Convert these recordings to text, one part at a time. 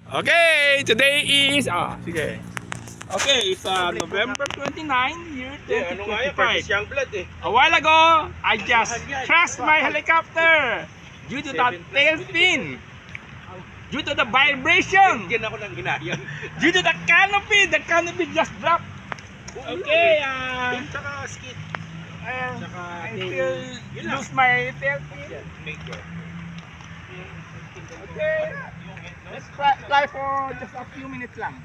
Okay, today is sige. Okay, it's November 29, year 2025. A while ago, I just crashed my helicopter due to the tail spin, due to the vibration, due to the canopy just dropped. Okay, I still lose my tail spin. Okay, let's fly for just a few minutes lang.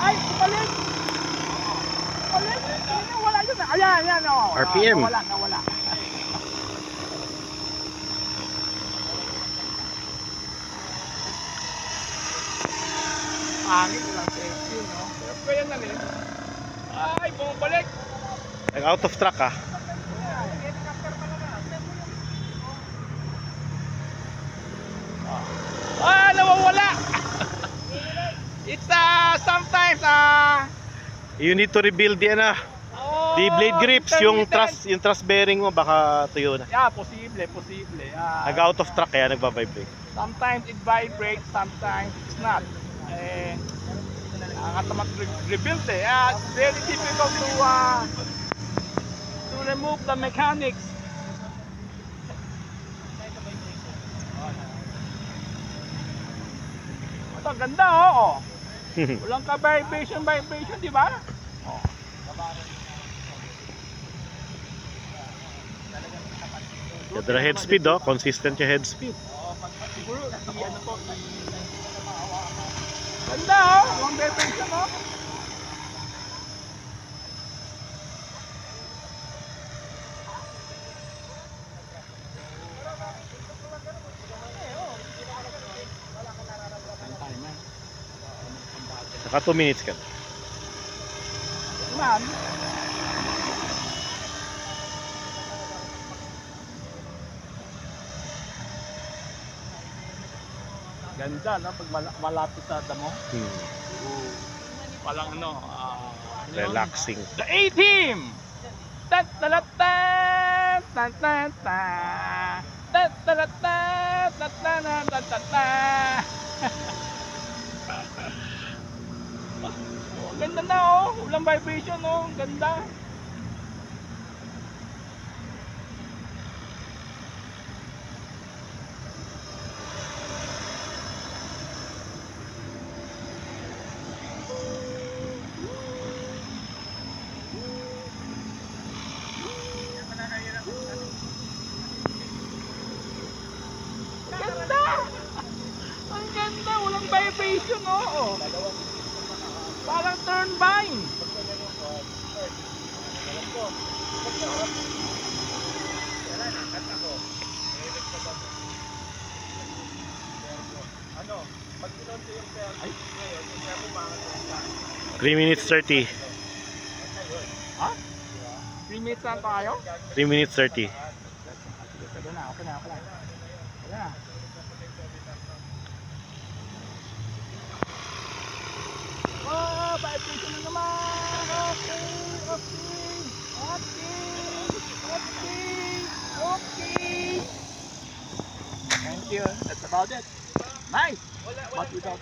Ay, palit! Palit! Wala yun. Ayan, oh. RPM. Nawala. Pangit lang safety, no? Pero kaya na rin. Ay, bumabalik! Out of track ah. Nawawala! It's sometimes You need to rebuild the the blade grips, yung truss bearing mo baka tuyo na. Yeah, posible. Out of track kaya nagba-vibrate. Sometimes it vibrates, sometimes it's not. Rebuild it's very difficult to remove the mechanics. Ito, ganda oh. Walang ka vibration, di ba? Oh. Ganda na head speed consistent yung head speed. Siguro, ganda walang vibration Naka 2 minutes ka. Man. Ganda no pag malapit sa damo. Walang Relaxing. The A-Team. Ganda na walang vibration ganda. Ang ganda, walang vibration parang turbine. Pag pinonto yung pera ngayon, kaya pumangat 3 minutes 30. Ha? 3 minutes na tayo? 3 minutes 30. Okay na. Vibration na naman. Okay. Thank you. That's about it. Nice. But without